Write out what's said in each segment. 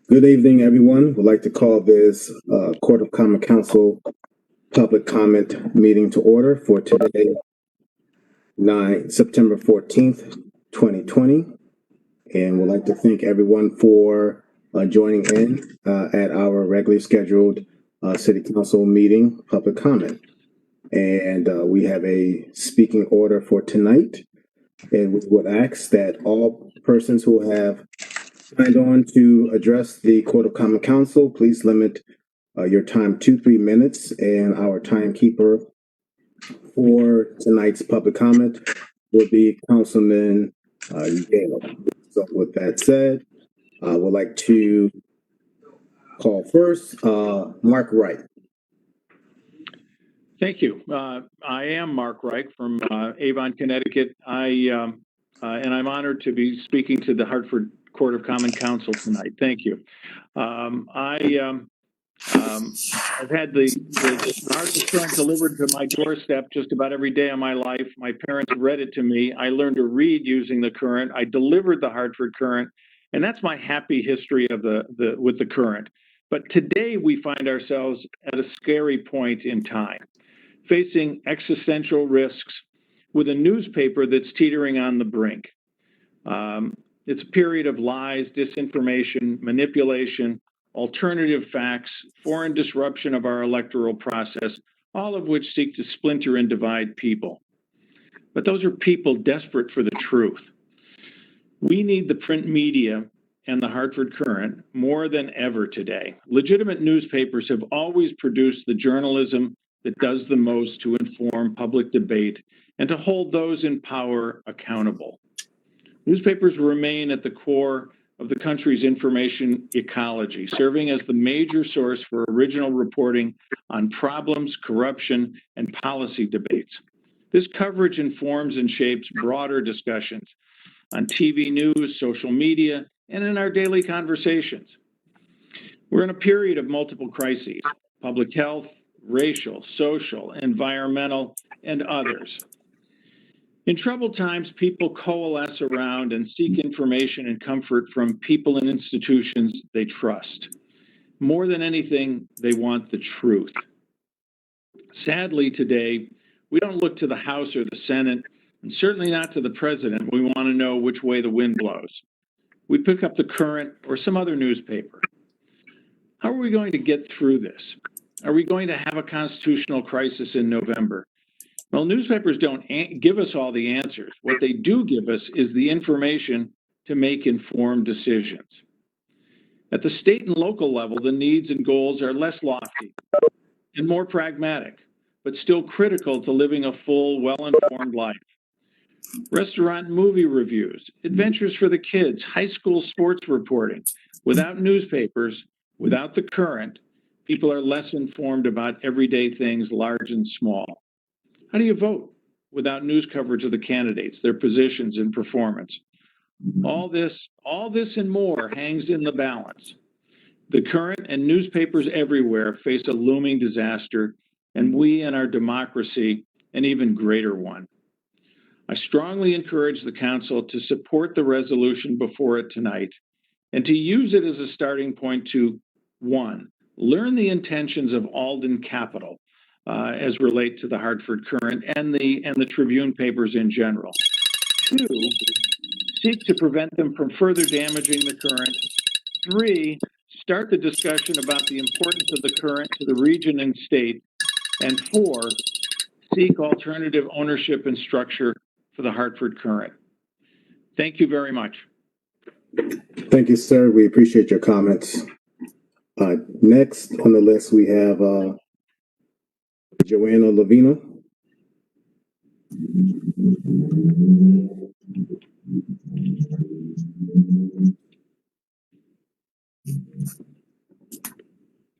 Good evening, everyone. We'd like to call this Court of Common Council public comment meeting to order for today, September 14th, 2020. And we'd like to thank everyone for joining in at our regularly scheduled City Council meeting public comment. And we have a speaking order for tonight. And we would ask that all persons who have signed on to address the Court of Common Council, please limit your time to 3 minutes, and our timekeeper for tonight's public comment will be Councilman Gale. So with that said, I would like to call first Mark Wright. Thank you. I am Mark Wright from Avon, Connecticut. And I'm honored to be speaking to the Hartford Court of Common Council tonight. Thank you. I've had the Hartford Current delivered to my doorstep just about every day of my life. My parents read it to me. I learned to read using the Current. I delivered the Hartford Current, and that's my happy history of with the Current. But today we find ourselves at a scary point in time, facing existential risks with a newspaper that's teetering on the brink. It's a period of lies, disinformation, manipulation, alternative facts, foreign disruption of our electoral process, all of which seek to splinter and divide people. But those are people desperate for the truth. We need the print media and the Hartford Current more than ever today. Legitimate newspapers have always produced the journalism that does the most to inform public debate and to hold those in power accountable. Newspapers remain at the core of the country's information ecology, serving as the major source for original reporting on problems, corruption, and policy debates. This coverage informs and shapes broader discussions on TV news, social media, and in our daily conversations. We're in a period of multiple crises: public health, racial, social, environmental, and others. In troubled times, people coalesce around and seek information and comfort from people and institutions they trust. More than anything, they want the truth. Sadly, today, we don't look to the House or the Senate, and certainly not to the President. We want to know which way the wind blows. We pick up the Current or some other newspaper. How are we going to get through this? Are we going to have a constitutional crisis in November? Well, newspapers don't give us all the answers. What they do give us is the information to make informed decisions. At the state and local level, the needs and goals are less lofty and more pragmatic, but still critical to living a full, well-informed life. Restaurant and movie reviews, adventures for the kids, high school sports reporting. Without newspapers, without the Current, people are less informed about everyday things, large and small. How do you vote without news coverage of the candidates, their positions and performance? All this and more hangs in the balance. The Current and newspapers everywhere face a looming disaster, and we and our democracy an even greater one. I strongly encourage the Council to support the resolution before it tonight and to use it as a starting point to, 1, learn the intentions of Haldane Capital as relate to the Hartford Current and the Tribune papers in general. 2, seek to prevent them from further damaging the Current. 3, start the discussion about the importance of the Current to the region and state. And 4, seek alternative ownership and structure for the Hartford Current. Thank you very much. Thank you, sir. We appreciate your comments. Next on the list, we have Joanna Lavina.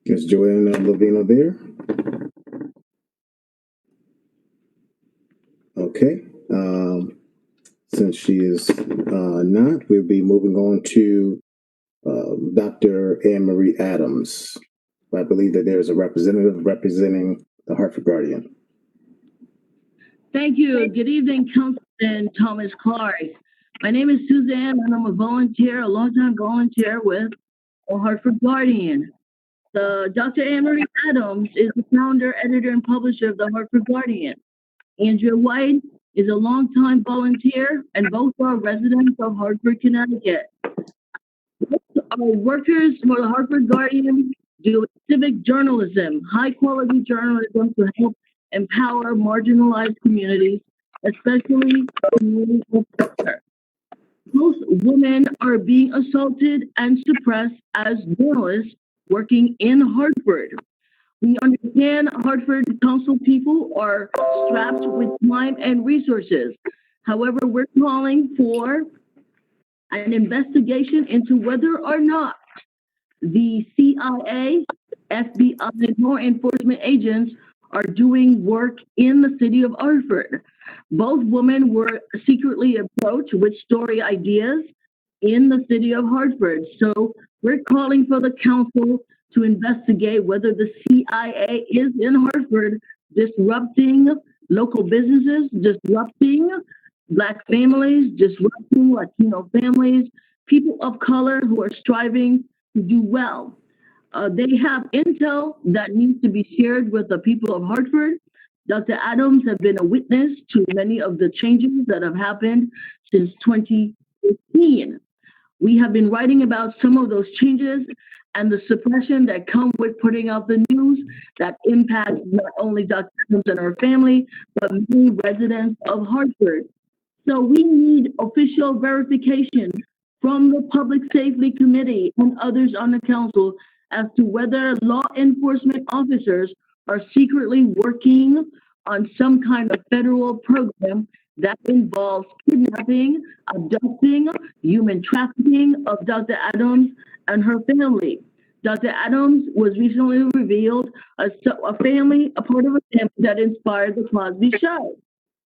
Is Joanna Lavina there? Okay. Since she is not, we'll be moving on to Dr. Annmarie Adams. I believe that there's a representative representing the Hartford Guardian. Thank you. Good evening, Councilman Thomas Clark. My name is Suzanne, and I'm a volunteer, a longtime volunteer with a Hartford Guardian. Dr. Annmarie Adams is the founder, editor, and publisher of the Hartford Guardian. Andrea White is a longtime volunteer, and both are residents of Hartford, Connecticut. Workers for the Hartford Guardian do civic journalism, high quality journalism to help empower marginalized communities, especially communities of color. Most women are being assaulted and suppressed as journalists working in Hartford. We understand Hartford Council people are strapped with time and resources. However, we're calling for an investigation into whether or not the CIA, FBI, and law enforcement agents are doing work in the city of Hartford. Both women were secretly approached with story ideas in the city of Hartford. So we're calling for the council to investigate whether the CIA is in Hartford disrupting local businesses, disrupting Black families, disrupting Latino families, people of color who are striving to do well. They have intel that needs to be shared with the people of Hartford. Dr. Adams has been a witness to many of the changes that have happened since 2015. We have been writing about some of those changes and the suppression that come with putting out the news that impacts not only Dr. Adams and her family, but many residents of Hartford. So we need official verification from the Public Safety Committee and others on the council as to whether law enforcement officers are secretly working on some kind of federal program that involves kidnapping, abducting, human trafficking of Dr. Adams and her family. Dr. Adams was recently revealed as a family, a part of a family that inspired the Cosby Show.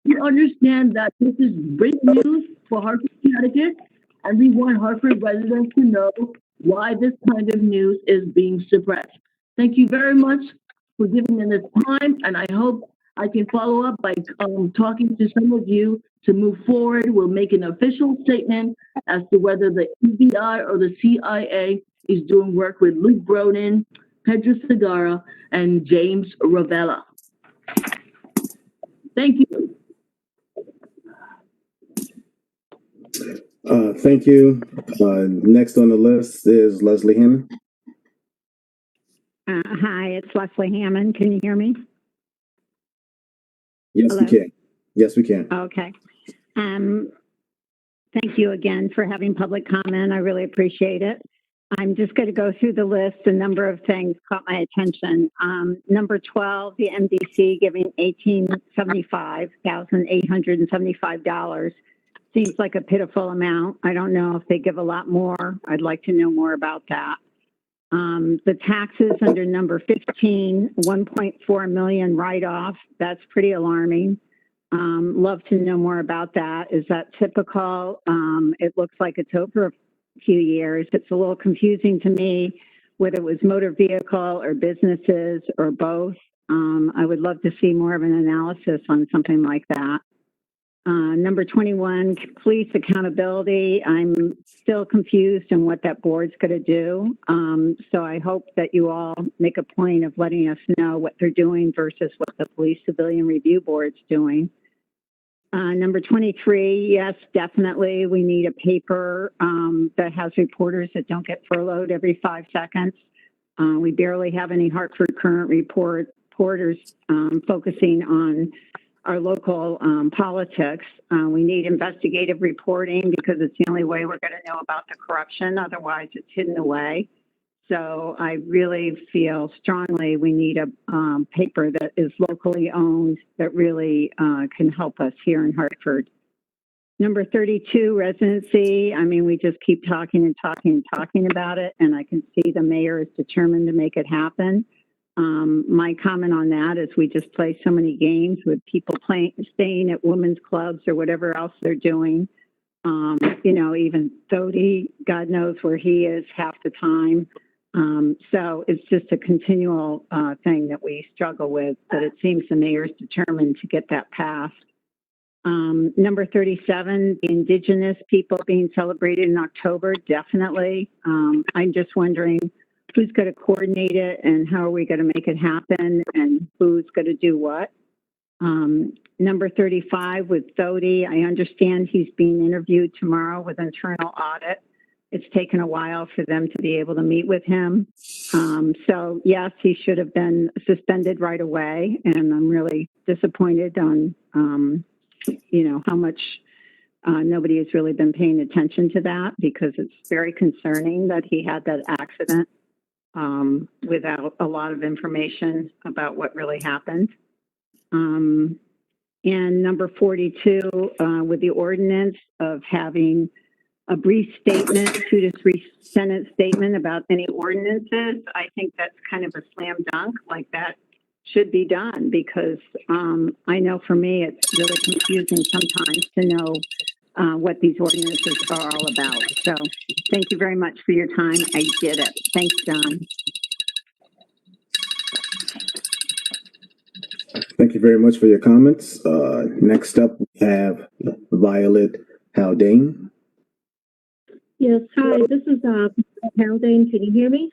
We understand that this is great news for Hartford, Connecticut, and we want Hartford residents to know why this kind of news is being suppressed. Thank you very much for giving me this time, and I hope I can follow up by talking to some of you to move forward. We'll make an official statement as to whether the FBI or the CIA is doing work with Luke Broden, Pedro Segarra, and James Ravella. Thank you. Thank you. Next on the list is Leslie Hammond. Hi, it's Leslie Hammond. Can you hear me? Yes, Hello? we can. Yes, we can. Okay. Thank you again for having public comment. I really appreciate it. I'm just going to go through the list. A number of things caught my attention. Number 12, the MDC giving $1,875 seems like a pitiful amount. I don't know if they give a lot more. I'd like to know more about that. The taxes under number 15, 1.4 million write-off. That's pretty alarming. Love to know more about that. Is that typical? It looks like it's over a few years. It's a little confusing to me whether it was motor vehicle or businesses or both. I would love to see more of an analysis on something like that. Number 21, police accountability. I'm still confused on what that board's going to do. So I hope that you all make a point of letting us know what they're doing versus what the Police Civilian Review Board's doing. Number 23, yes, definitely. We need a paper that has reporters that don't get furloughed every 5 seconds. We barely have any Hartford Current reporters focusing on our local politics. We need investigative reporting because it's the only way we're going to know about the corruption. Otherwise, it's hidden away. So I really feel strongly we need a paper that is locally owned that really can help us here in Hartford. Number 32, residency. I mean, we just keep talking and talking and talking about it, and I can see the mayor is determined to make it happen. My comment on that is we just play so many games with people staying at women's clubs or whatever else they're doing. You know, even Thody, God knows where he is half the time. So it's just a continual thing that we struggle with, but it seems the mayor's determined to get that passed. Number 37, the Indigenous people being celebrated in October, definitely. I'm just wondering who's going to coordinate it and how are we going to make it happen and who's going to do what. Number 35 with Thody, I understand he's being interviewed tomorrow with internal audit. It's taken a while for them to be able to meet with him. So yes, he should have been suspended right away. And I'm really disappointed on, how much nobody has really been paying attention to that, because it's very concerning that he had that accident without a lot of information about what really happened. And number 42, with the ordinance of having a brief statement, 2 to 3 sentence statement about any ordinances, I think that's kind of a slam dunk. Like, that should be done, because I know for me it's really confusing sometimes to know what these ordinances are all about. So thank you very much for your time. I did it. Thanks, John. Thank you very much for your comments. Next up, we have Violet Haldane. Yes, hi, this is Haldane. Can you hear me?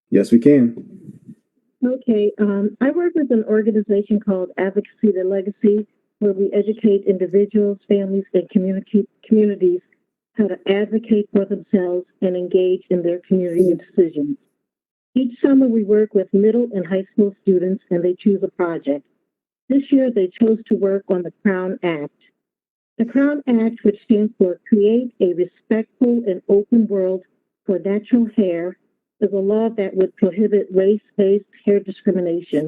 Yes, we can. Okay, I work with an organization called Advocacy to Legacy, where we educate individuals, families, and communities how to advocate for themselves and engage in their community decisions. Each summer, we work with middle and high school students, and they choose a project. This year, they chose to work on the Crown Act. The Crown Act, which stands for Create a Respectful and Open World for Natural Hair, is a law that would prohibit race-based hair discrimination,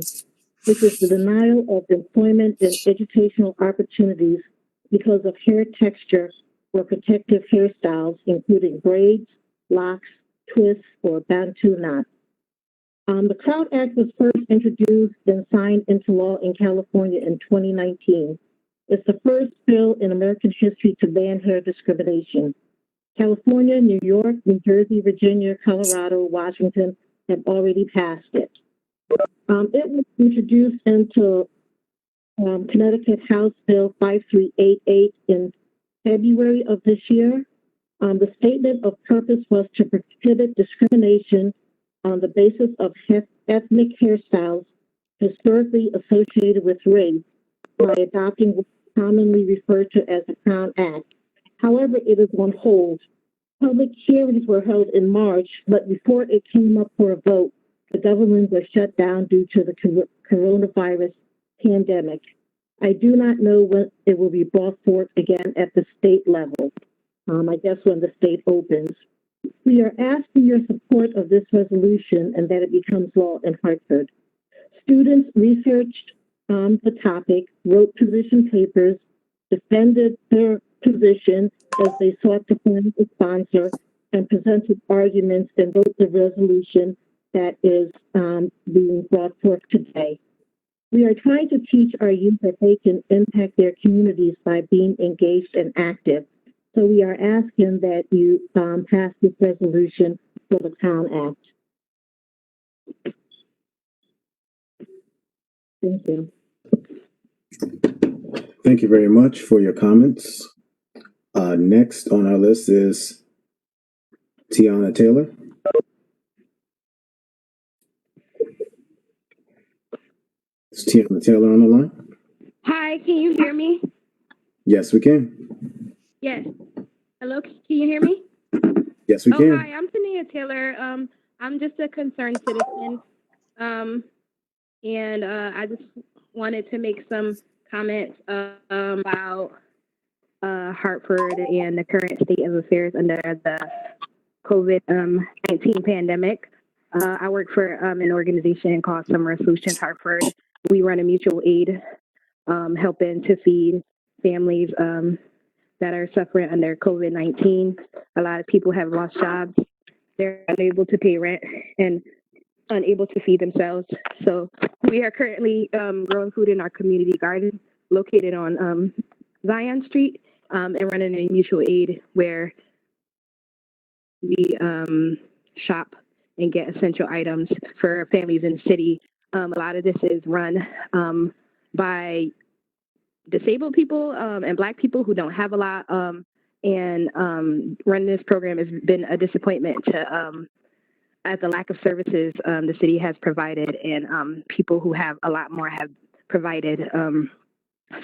which is the denial of employment and educational opportunities because of hair texture or protective hairstyles, including braids, locks, twists, or Bantu knots. The Crown Act was first introduced and signed into law in California in 2019. It's the first bill in American history to ban hair discrimination. California, New York, New Jersey, Virginia, Colorado, Washington have already passed it. It was introduced into Connecticut House Bill 5388 in February of this year. The statement of purpose was to prohibit discrimination on the basis of ethnic hairstyles historically associated with race by adopting what's commonly referred to as the Crown Act. However, it is on hold. Public hearings were held in March, but before it came up for a vote, the government was shut down due to the coronavirus pandemic. I do not know when it will be brought forth again at the state level. I guess when the state opens. We are asking your support of this resolution and that it becomes law in Hartford. Students researched the topic, wrote position papers, defended their position as they sought to find a sponsor, and presented arguments and wrote the resolution that is being brought forth today. We are trying to teach our youth that they can impact their communities by being engaged and active. So we are asking that you pass this resolution for the Crown Act. Thank you. Thank you very much for your comments. Next on our list is Tiana Taylor. Is Tiana Taylor on the line? Hi, can you hear me? Yes, we can. Yes. Hello, can you hear me? Yes, we can. Hi, I'm Tiana Taylor. I'm just a concerned citizen. And I just wanted to make some comments about Hartford and the current state of affairs under the COVID-19 pandemic. I work for an organization called Summer Solutions Hartford. We run a mutual aid helping to feed families that are suffering under COVID-19. A lot of people have lost jobs. They're unable to pay rent and unable to feed themselves. So we are currently growing food in our community garden located on Zion Street and running a mutual aid where we shop and get essential items for families in the city. A lot of this is run by disabled people and Black people who don't have a lot. And running this program has been a disappointment to at the lack of services the city has provided, and people who have a lot more have provided.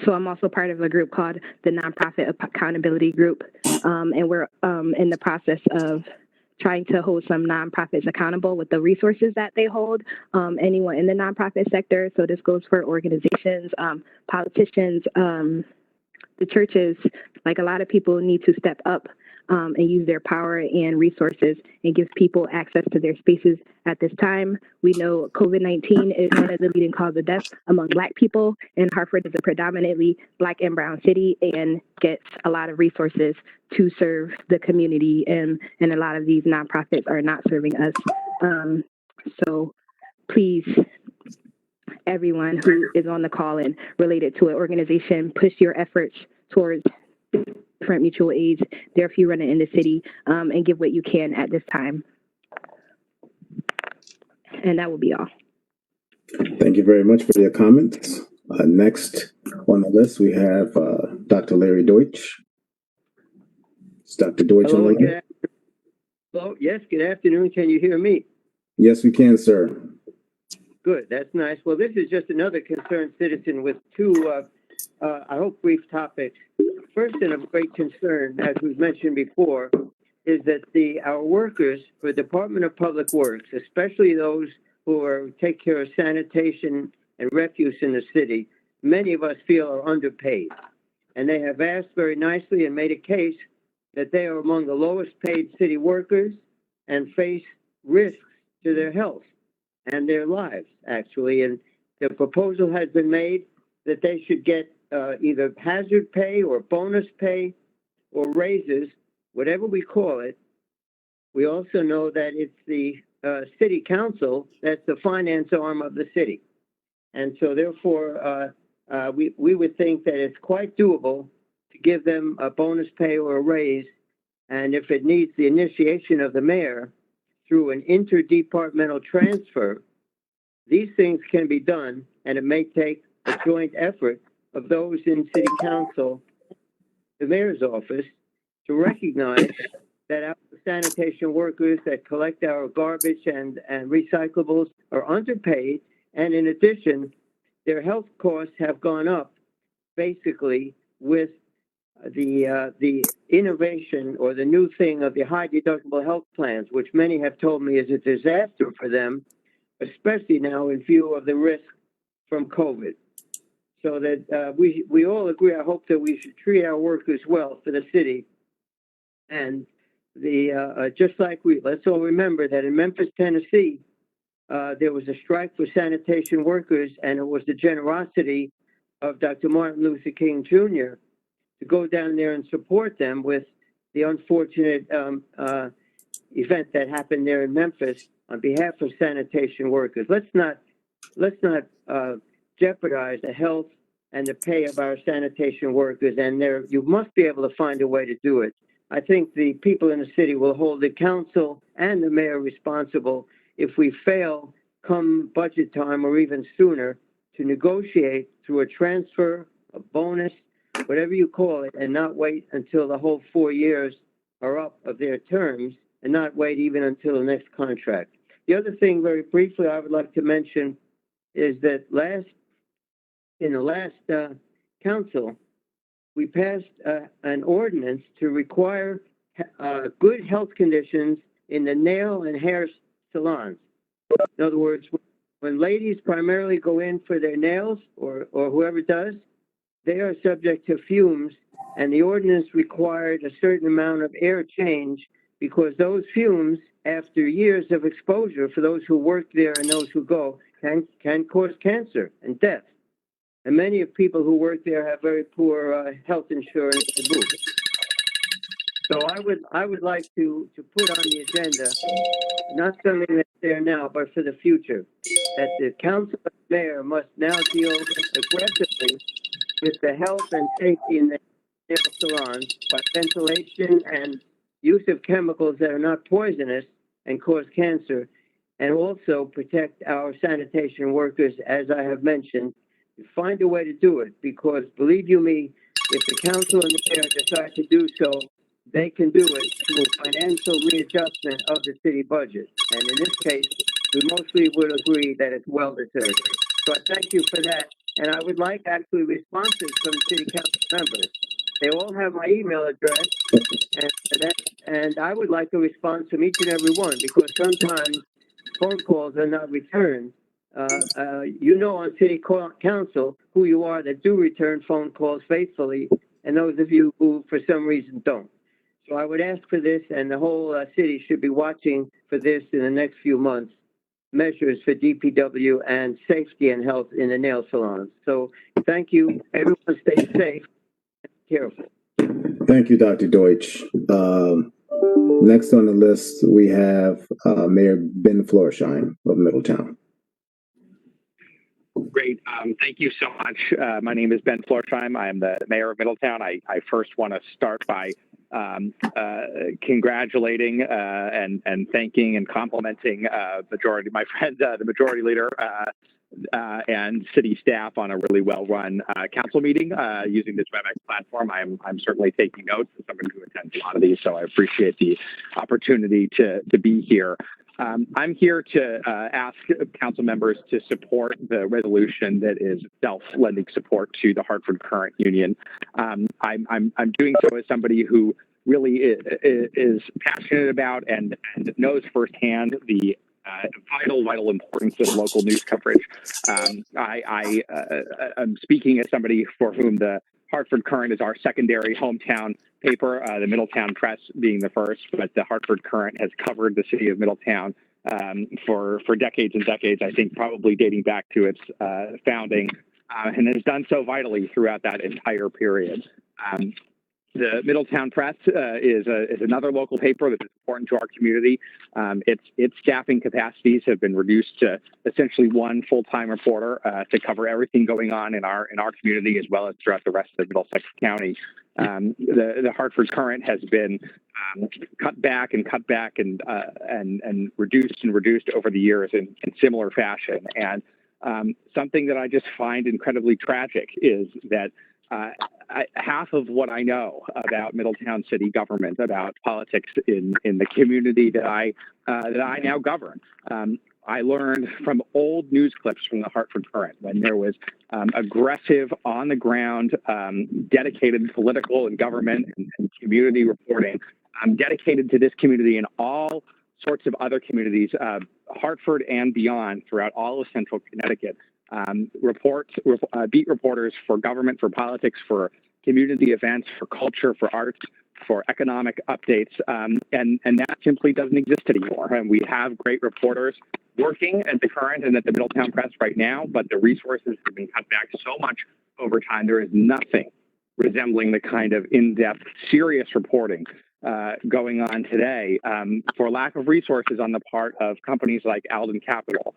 So I'm also part of a group called the Nonprofit Accountability Group, and we're in the process of trying to hold some nonprofits accountable with the resources that they hold, anyone in the nonprofit sector. So this goes for organizations, politicians, the churches. Like, a lot of people need to step up and use their power and resources and give people access to their spaces at this time. We know COVID-19 is one of the leading causes of death among Black people, and Hartford is a predominantly Black and brown city and gets a lot of resources to serve the community, and a lot of these nonprofits are not serving us. So please, everyone who is on the call and related to an organization, push your efforts towards different mutual aids. There are a few running in the city, and give what you can at this time. And that will be all. Thank you very much for your comments. Next on the list, we have Dr. Larry Deutsch. Is Dr. Deutsch Hello, on the line? Hello, yes, good afternoon. Can you hear me? Yes, we can, sir. Good, that's nice. Well, this is just another concerned citizen with two, I hope, brief topics. First, and of great concern, as we've mentioned before, is that our workers for the Department of Public Works, especially those who take care of sanitation and refuse in the city, many of us feel are underpaid. And they have asked very nicely and made a case that they are among the lowest paid city workers and face risks to their health and their lives, actually. And the proposal has been made that they should get either hazard pay or bonus pay or raises, whatever we call it. We also know that it's the city council that's the finance arm of the city. And so therefore, we would think that it's quite doable to give them a bonus pay or a raise. And if it needs the initiation of the mayor through an interdepartmental transfer, these things can be done, and it may take a joint effort of those in city council, the mayor's office, to recognize that our sanitation workers that collect our garbage and recyclables are underpaid, and in addition, their health costs have gone up, basically, with the innovation or the new thing of the high deductible health plans, which many have told me is a disaster for them, especially now in view of the risk from COVID. So that we all agree, I hope, that we should treat our workers well for the city. And just like let's all remember that in Memphis, Tennessee, there was a strike for sanitation workers, and it was the generosity of Dr. Martin Luther King Jr. to go down there and support them with the unfortunate event that happened there in Memphis on behalf of sanitation workers. Let's not jeopardize the health and the pay of our sanitation workers, and you must be able to find a way to do it. I think the people in the city will hold the council and the mayor responsible if we fail come budget time or even sooner to negotiate through a transfer, a bonus, whatever you call it, and not wait until the whole 4 years are up of their terms, and not wait even until the next contract. The other thing, very briefly, I would like to mention is that in the last council, we passed an ordinance to require good health conditions in the nail and hair salons. In other words, when ladies primarily go in for their nails, or whoever does, they are subject to fumes, and the ordinance required a certain amount of air change because those fumes, after years of exposure for those who work there and those who go, can cause cancer and death. And many of people who work there have very poor health insurance to boot. So I would like to put on the agenda, not something that's there now, but for the future, that the council and mayor must now deal aggressively with the health and safety in the nail salons by ventilation and use of chemicals that are not poisonous and cause cancer, and also protect our sanitation workers, as I have mentioned, find a way to do it, because believe you me, if the council and the mayor decide to do so, they can do it through financial readjustment of the city budget. And in this case, we mostly would agree that it's well deserved. So I thank you for that. And I would like actually responses from city council members. They all have my email address, and I would like a response from each and every one, because sometimes phone calls are not returned. You know, on city council who you are that do return phone calls faithfully, and those of you who for some reason don't. So I would ask for this, and the whole city should be watching for this in the next few months, measures for DPW and safety and health in the nail salons. So thank you. Everyone stay safe and careful. Thank you, Dr. Deutsch. Next on the list, we have Mayor Benflorsheim of Middletown. Great. Thank you so much. My name is Benflorsheim. I am the mayor of Middletown. I first want to start by congratulating and thanking and complimenting my friend, the majority leader, and city staff on a really well-run council meeting using this WebEx platform. I'm certainly taking notes as someone who attends a lot of these, so I appreciate the opportunity to be here. I'm here to ask council members to support the resolution that is self-lending support to the Hartford Current Union. I'm doing so as somebody who really is passionate about and knows firsthand the vital importance of local news coverage. I'm speaking as somebody for whom the Hartford Current is our secondary hometown paper, the Middletown Press being the first, but the Hartford Current has covered the city of Middletown for decades and decades, I think probably dating back to its founding, and has done so vitally throughout that entire period. The Middletown Press is another local paper that is important to our community. Its staffing capacities have been reduced to essentially one full-time reporter to cover everything going on in our community as well as throughout the rest of Middlesex County. The Hartford Current has been cut back and reduced over the years in similar fashion. And something that I just find incredibly tragic is that half of what I know about Middletown city government, about politics in the community that I now govern, I learned from old news clips from the Hartford Current when there was aggressive, on the ground, dedicated political and government and community reporting, dedicated to this community and all sorts of other communities, Hartford and beyond, throughout all of central Connecticut. Beat reporters for government, for politics, for community events, for culture, for arts, for economic updates, and that simply doesn't exist anymore. And we have great reporters working at the Current and at the Middletown Press right now, but the resources have been cut back so much over time. There is nothing resembling the kind of in-depth, serious reporting going on today for lack of resources on the part of companies like Haldane Capital,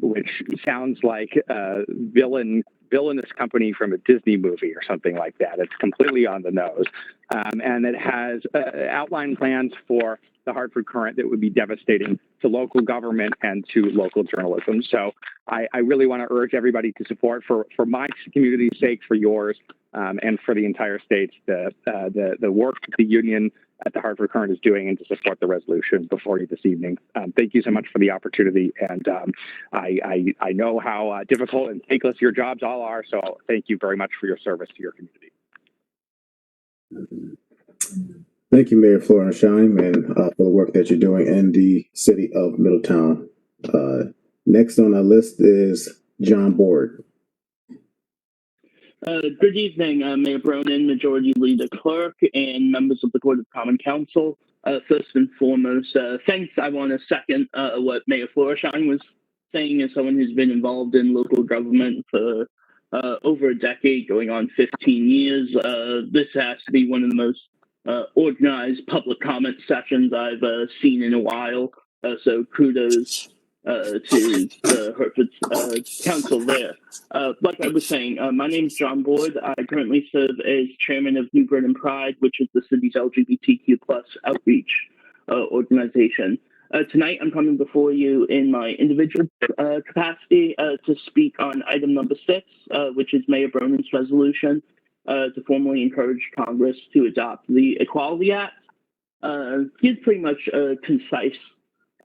which sounds like a villainous company from a Disney movie or something like that. It's completely on the nose. And it has outlined plans for the Hartford Current that would be devastating to local government and to local journalism. So I really want to urge everybody to support, for my community's sake, for yours, and for the entire state, the work the union at the Hartford Current is doing, and to support the resolution before you this evening. Thank you so much for the opportunity, and I know how difficult and thankless your jobs all are, so thank you very much for your service to your community. Thank you, Mayor Florenstein, and for the work that you're doing in the city of Middletown. Next on our list is John Board. Good evening, Mayor Bronin, Majority Leader Clerk, and members of the Court of Common Council. First and foremost, thanks. I want to second what Mayor Florenstein was saying, as someone who's been involved in local government for over a decade, going on 15 years. This has to be one of the most organized public comment sessions I've seen in a while. So kudos to the Hartford Council there. Like I was saying, my name is John Boyd. I currently serve as chairman of New Britain Pride, which is the city's LGBTQ+ outreach organization. Tonight, I'm coming before you in my individual capacity to speak on item number 6, which is Mayor Bronin's resolution to formally encourage Congress to adopt the Equality Act. Here's pretty much a concise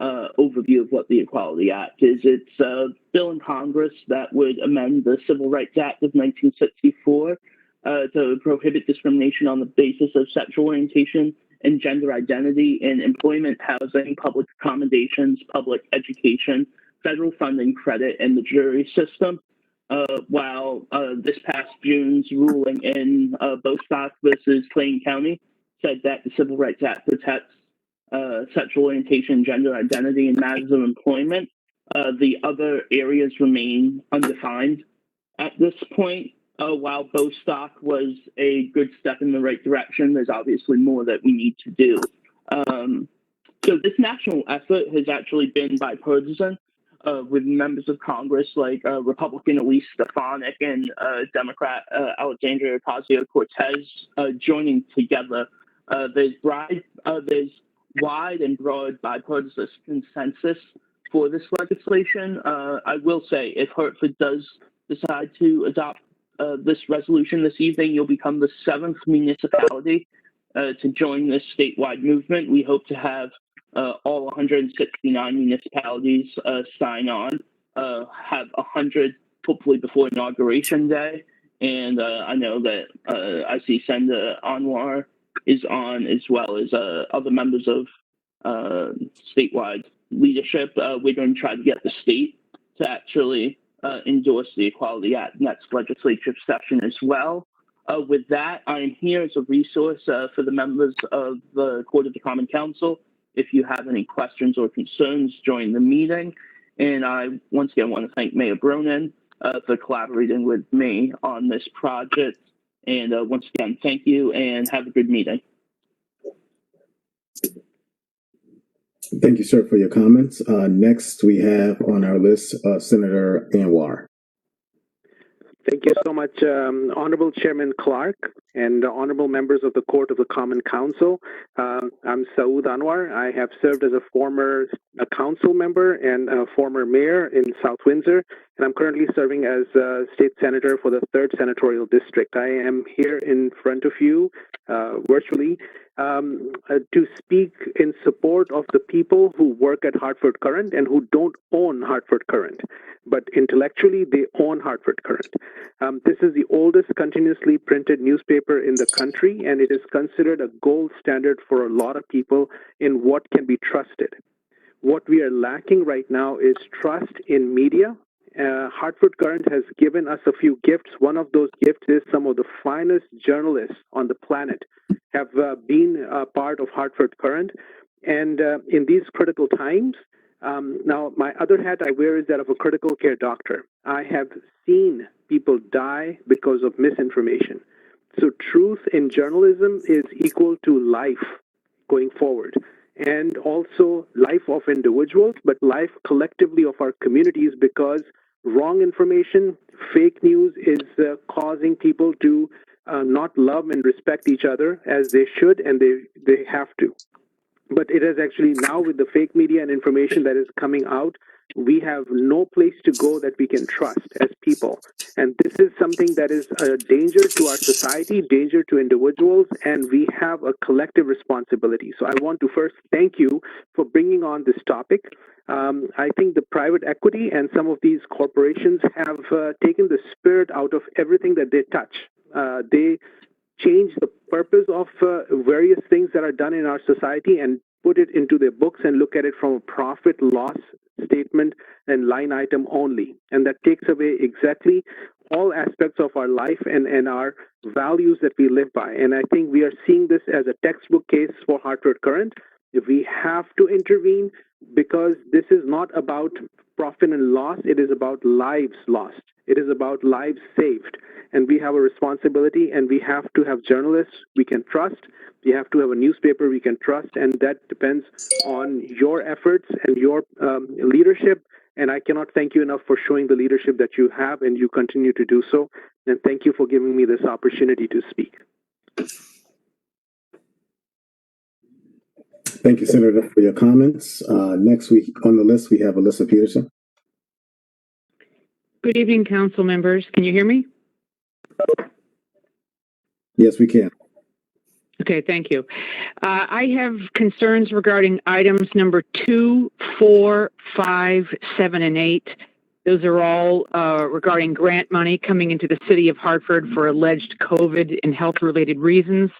overview of what the Equality Act is. It's a bill in Congress that would amend the Civil Rights Act of 1964 to prohibit discrimination on the basis of sexual orientation and gender identity in employment, housing, public accommodations, public education, federal funding credit, and the jury system. While this past June's ruling in Bostock versus Clayton County said that the Civil Rights Act protects sexual orientation, gender identity, and matters of employment, the other areas remain undefined at this point. While Bostock was a good step in the right direction, there's obviously more that we need to do. So this national effort has actually been bipartisan, with members of Congress like Republican Elise Stefanik and Democrat Alexandria Ocasio-Cortez joining together. There's wide and broad bipartisan consensus for this legislation. I will say, if Hartford does decide to adopt this resolution this evening, you'll become the 7th municipality to join this statewide movement. We hope to have all 169 municipalities sign on, have 100 hopefully before Inauguration Day. And I know that I see Sen Anwar is on, as well as other members of statewide leadership. We're going to try to get the state to actually endorse the Equality Act next legislative session as well. With that, I'm here as a resource for the members of the Court of the Common Council. If you have any questions or concerns, join the meeting. And I once again want to thank Mayor Bronin for collaborating with me on this project. And once again, thank you and have a good meeting. Thank you, sir, for your comments. Next, we have on our list Senator Anwar. Thank you so much, Honorable Chairman Clark and honorable members of the Court of the Common Council. I'm Saud Anwar. I have served as a former council member and a former mayor in South Windsor, and I'm currently serving as state senator for the 3rd Senatorial District. I am here in front of you virtually to speak in support of the people who work at Hartford Courant and who don't own Hartford Courant, but intellectually they own Hartford Courant. This is the oldest continuously printed newspaper in the country, and it is considered a gold standard for a lot of people in what can be trusted. What we are lacking right now is trust in media. Hartford Courant has given us a few gifts. One of those gifts is some of the finest journalists on the planet have been a part of Hartford Courant. And in these critical times, now my other hat I wear is that of a critical care doctor. I have seen people die because of misinformation. So truth in journalism is equal to life going forward, and also life of individuals, but life collectively of our communities, because wrong information, fake news is causing people to not love and respect each other as they should, and they have to. But it is actually now, with the fake media and information that is coming out, we have no place to go that we can trust as people. And this is something that is a danger to our society, danger to individuals, and we have a collective responsibility. So I want to first thank you for bringing on this topic. I think the private equity and some of these corporations have taken the spirit out of everything that they touch. They change the purpose of various things that are done in our society and put it into their books and look at it from a profit loss statement and line item only. And that takes away exactly all aspects of our life and our values that we live by. And I think we are seeing this as a textbook case for Hartford Courant. We have to intervene, because this is not about profit and loss. It is about lives lost. It is about lives saved. And we have a responsibility, and we have to have journalists we can trust. We have to have a newspaper we can trust, and that depends on your efforts and your leadership. And I cannot thank you enough for showing the leadership that you have, and you continue to do so. And thank you for giving me this opportunity to speak. Thank you, Senator, for your comments. Next week on the list, we have Alyssa Peterson. Good evening, council members. Can you hear me? Yes, we can. Okay, thank you. I have concerns regarding items number 2, 4, 5, 7, and 8. Those are all regarding grant money coming into the city of Hartford for alleged COVID and health-related reasons.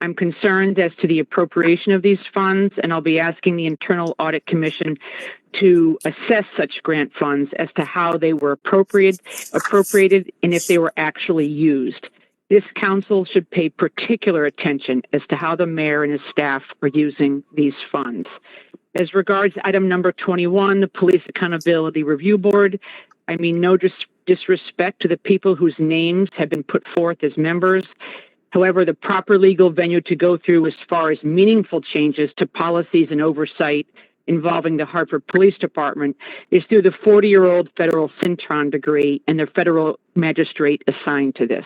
I'm concerned as to the appropriation of these funds, and I'll be asking the Internal Audit Commission to assess such grant funds as to how they were appropriated and if they were actually used. This council should pay particular attention as to how the mayor and his staff are using these funds. As regards item number 21, the Police Accountability Review Board, I mean no disrespect to the people whose names have been put forth as members. However, the proper legal venue to go through as far as meaningful changes to policies and oversight involving the Hartford Police Department is through the 40-year-old federal Cintron degree and the federal magistrate assigned to this.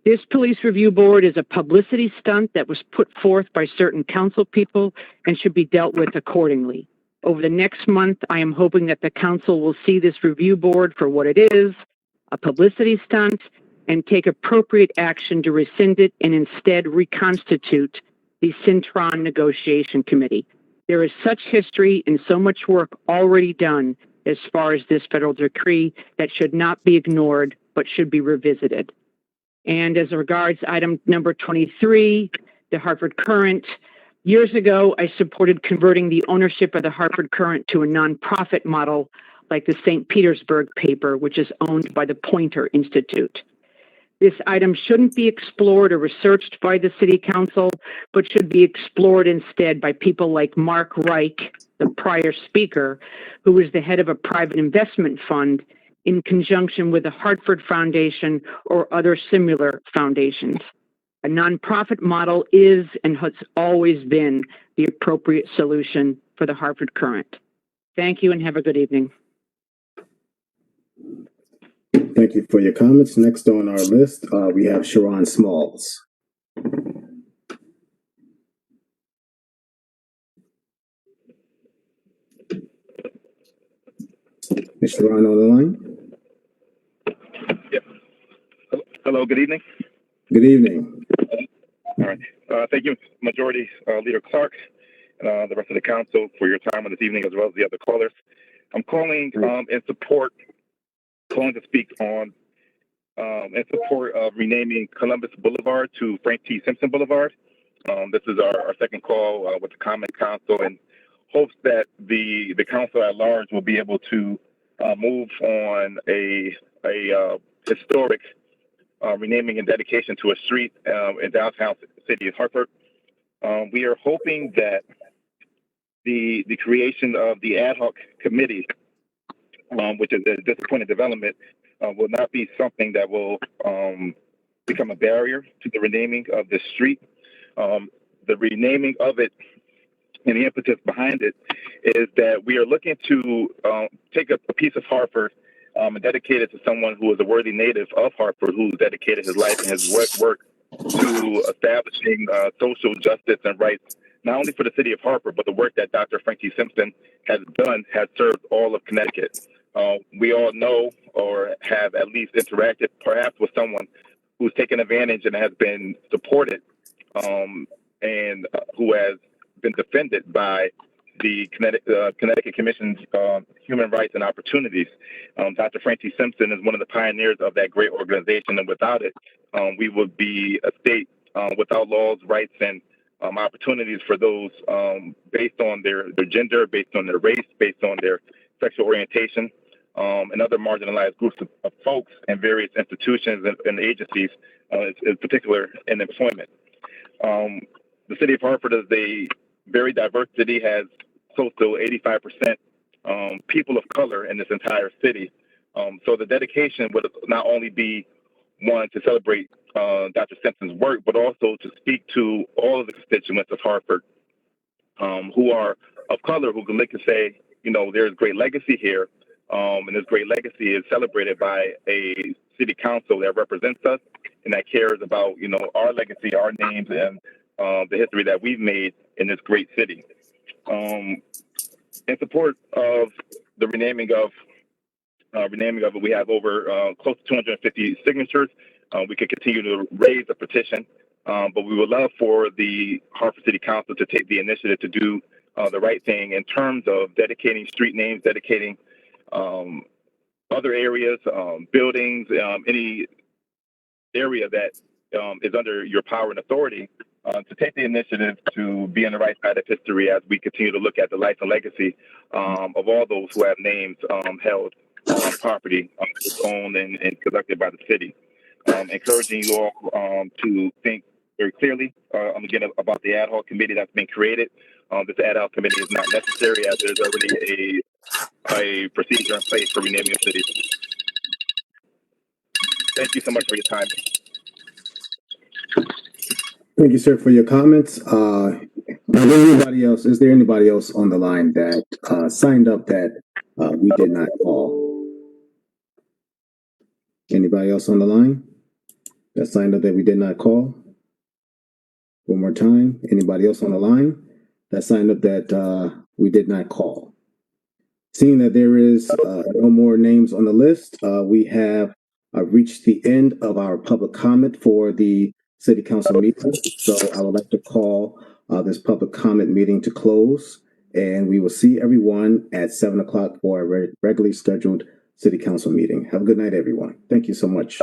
This police review board is a publicity stunt that was put forth by certain council people and should be dealt with accordingly. Over the next month, I am hoping that the council will see this review board for what it is, a publicity stunt, and take appropriate action to rescind it and instead reconstitute the Cintron Negotiation Committee. There is such history and so much work already done as far as this federal decree that should not be ignored, but should be revisited. And as regards item number 23, the Hartford Courant, years ago, I supported converting the ownership of the Hartford Courant to a nonprofit model like the St. Petersburg paper, which is owned by the Poynter Institute. This item shouldn't be explored or researched by the City Council, but should be explored instead by people like Mark Wright, the prior speaker, who was the head of a private investment fund in conjunction with the Hartford Foundation or other similar foundations. A nonprofit model is and has always been the appropriate solution for the Hartford Courant. Thank you and have a good evening. Thank you for your comments. Next on our list, we have Sharon Smalls. Is Sharon on the line? Yep. Hello, good evening. Good evening. All right. Thank you, Majority Leader Clark, and the rest of the council for your time on this evening, as well as the other callers. I'm calling in support to speak on in support of renaming Columbus Boulevard to Frank T. Simpson Boulevard. This is our second call with the Common Council, and hopes that the council at large will be able to move on a historic renaming and dedication to a street in downtown city of Hartford. We are hoping that the creation of the ad hoc committee, which is a disappointed development, will not be something that will become a barrier to the renaming of the street. The renaming of it and the impetus behind it is that we are looking to take a piece of Hartford and dedicate it to someone who is a worthy native of Hartford, who's dedicated his life and his work to establishing social justice and rights, not only for the city of Hartford, but the work that Dr. Frank T. Simpson has done has served all of Connecticut. We all know or have at least interacted perhaps with someone who's taken advantage and has been supported and who has been defended by the Connecticut Commission's Human Rights and Opportunities. Dr. Frank T. Simpson is one of the pioneers of that great organization, and without it, we would be a state without laws, rights, and opportunities for those based on their gender, based on their race, based on their sexual orientation, and other marginalized groups of folks in various institutions and agencies, in particular in employment. The city of Hartford is a very diverse city, has close to 85% people of color in this entire city. So the dedication would not only be one to celebrate Dr. Simpson's work, but also to speak to all of the constituents of Hartford who are of color, who can look and say, you know, there's great legacy here, and this great legacy is celebrated by a city council that represents us and that cares about, you know, our legacy, our names, and the history that we've made in this great city. In support of the renaming of it, we have over close to 250 signatures. We can continue to raise a petition, but we would love for the Hartford City Council to take the initiative to do the right thing in terms of dedicating street names, dedicating other areas, buildings, any area that is under your power and authority, to take the initiative to be on the right side of history as we continue to look at the life and legacy of all those who have names held on property owned and conducted by the city. Encouraging you all to think very clearly again about the ad hoc committee that's been created. This ad hoc committee is not necessary as there's already a procedure in place for renaming of cities. Thank you so much for your time. Thank you, sir, for your comments. Is there anybody else on the line that signed up that we did not call? Anybody else on the line that signed up that we did not call? One more time. Anybody else on the line that signed up that we did not call? Seeing that there is no more names on the list, we have reached the end of our public comment for the City Council meeting. So I would like to call this public comment meeting to close, and we will see everyone at 7 o'clock for a regularly scheduled City Council meeting. Have a good night, everyone. Thank you so much.